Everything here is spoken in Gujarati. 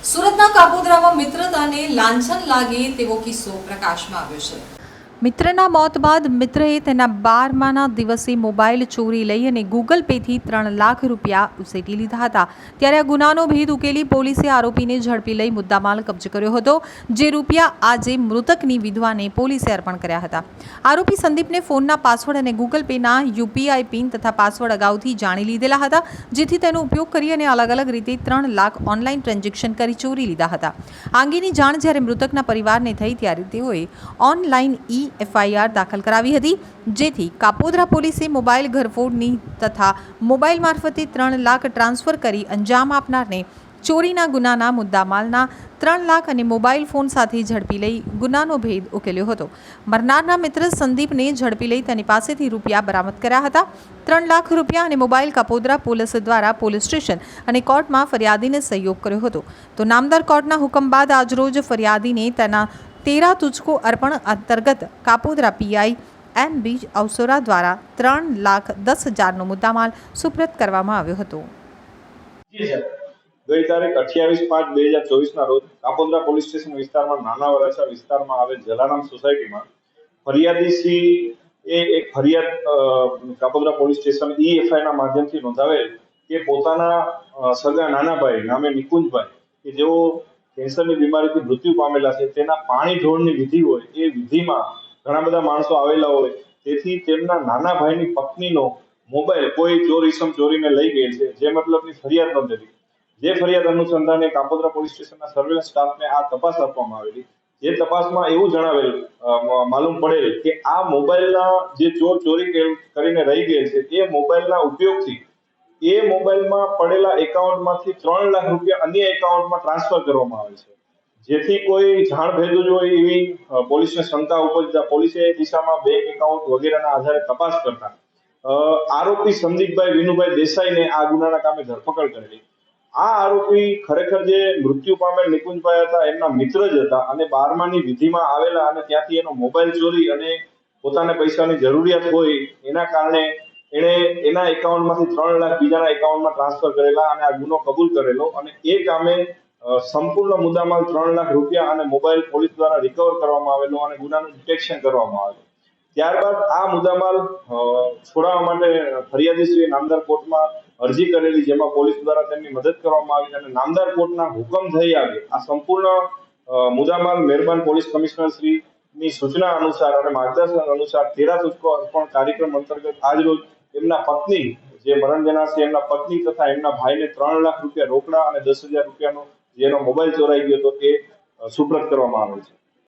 સુરતના કાપોદ્રામાં મિત્રતાને લાંછન લાગે તેવો કિસ્સો પ્રકાશમાં આવ્યો છે। મિત્રના મોત બાદ મિત્રએ તેના 12માના દિવસે મોબાઈલ ચોરી લઈ અને ગૂગલ પેથી 3 લાખ રૂપિયા ઉસેટી લીધા હતા। ત્યારે આ ગુનાનો ભેદ ઉકેલી પોલીસે આરોપીને ઝડપી લઈ મુદ્દામાલ કબજે કર્યો હતો, જે રૂપિયા આજે મૃતકની વિધવાને પોલીસે અર્પણ કર્યા હતા। આરોપી સંદીપને ફોનના પાસવર્ડ અને ગૂગલ પેના યુપીઆઈ પિન તથા પાસવર્ડ અગાઉથી જાણી લીધેલા હતા, જેથી તેનો ઉપયોગ કરી અને અલગ અલગ રીતે 3 લાખ ઓનલાઈન ટ્રાન્ઝેક્શન કરી ચોરી લીધા હતા। આ અંગેની જાણ જ્યારે મૃતકના પરિવારને થઈ ત્યારે તેઓએ ઓનલાઈન એફઆઈઆર દાખલ કરાવી હતી, જેથી કાપોદ્રા પોલીસે મોબાઈલ ઘરફોડની તથા મોબાઈલ મારફતે 3 લાખ ટ્રાન્સફર કરી અંજામ આપનારને ચોરીના ગુનાના મુદ્દામાલના 3 લાખ અને મોબાઈલ ફોન સાથે ઝડપી લઈ ગુનાનો ભેદ ઉકેલ્યો હતો। મરનારના મિત્ર સંદીપને ઝડપી લઈ તેની પાસેથી રૂપિયા બરામદ કર્યા હતા। 3 લાખ રૂપિયા અને મોબાઈલ કાપોદ્રા પોલીસ દ્વારા પોલીસ સ્ટેશન અને કોર્ટમાં ફરિયાદીને સહયોગ કર્યો હતો। તો નામદાર કોર્ટના હુકમ બાદ આજરોજ ફરિયાદીને તેના 13 तुझको अर्पण अंतर्गत कापोद्रा पीआई एम बीज अवसोरा द्वारा 3,10,000 मुद्दामाल सुप्रत करवामां आव्यो हतो। गई तारीख 28/5/2024 रोज कापोद्रा पोलीस स्टेशन विस्तार में नाना वराछा विस्तार में आवेल जलाराम सोसायटी में फरियादी श्री एक फरियाद कापोद्रा पोलीस स्टेशन ईएफआई ना माध्यमथी नोंधावेल के पोताना सगा नाना भाई नामे निकुंजभाई के जेओ કેન્સરની બીમારીથી મૃત્યુ પામેલા છે, તેના પાણી ઢોળની વિધિ હોય એ વિધિમાં ઘણા બધા માણસો આવેલા હોય, તેથી તેમના નાના ભાઈની પત્નીનો મોબાઈલ કોઈ ચોર ઈસમ ચોરીને લઈ ગયેલ છે, જે મતલબની ફરિયાદ નોંધેલી। જે ફરિયાદ અનુસંધાને કાપોદ્રા પોલીસ સ્ટેશનના સર્વેલન્સ સ્ટાફને આ તપાસ આપવામાં આવેલી। જે તપાસમાં એવું જણાવેલ માલુમ પડેલ કે આ મોબાઈલના જે ચોર ચોરી કરીને રહી ગયેલ છે, એ મોબાઈલના ઉપયોગથી એ મોબાઈલમાં પડેલા એકાઉન્ટમાંથી 3 લાખ રૂપિયા અન્ય એકાઉન્ટમાં ટ્રાન્સફર કરવામાં આવે છે, જેથી કોઈ જાણ ભેદું જ હોય એવી પોલીસને શંકા ઉપજતા પોલીસે એ દિશામાં બેંક એકાઉન્ટ વગેરેના આધારે તપાસ કરતા આરોપી સંદીપભાઈ વિનુભાઈ દેસાઈને આ ગુનાના કામે ધરપકડ કરેલી। આ આરોપી ખરેખર જે મૃત્યુ પામેલ નિકુંજભાઈ હતા એમના મિત્ર જ હતા અને 12માની વિધિમાં આવેલા અને ત્યાંથી એનો મોબાઈલ ચોરી અને પોતાને પૈસાની જરૂરિયાત હોય એના કારણે એણે એના એકાઉન્ટમાંથી 3 લાખ બીજાના એકાઉન્ટમાં ટ્રાન્સફર કરેલા અને આ ગુનો કબૂલ કરેલો અને એ કામે સંપૂર્ણ મુદ્દામાલ 3 લાખ રૂપિયા અને મોબાઈલ પોલીસ દ્વારા રિકવર કરવામાં આવેલો અને ગુનાનું ડિટેક્શન કરવામાં આવેલું। ત્યારબાદ આ મુદ્દામાલ છોડાવવા માટે ફરિયાદીશ્રીએ નામદાર કોર્ટમાં અરજી કરેલી, જેમાં પોલીસ દ્વારા તેમની મદદ કરવામાં આવી અને નામદાર કોર્ટના હુકમ થઈ આવે આ સંપૂર્ણ મુદ્દામાલ મહેરબાન પોલીસ કમિશનર શ્રીની સૂચના અનુસાર અને માર્ગદર્શન અનુસાર 13 तुझको अर्पण કાર્યક્રમ અંતર્ગત આજરોજ એમના પત્ની જે મરણ જનાર છે એમના પત્ની તથા એમના ભાઈને 3 લાખ રૂપિયા રોકડા અને 10,000 રૂપિયાનો જેનો મોબાઈલ ચોરાઈ ગયો હતો એ સુપ્રત કરવામાં આવેલ છે।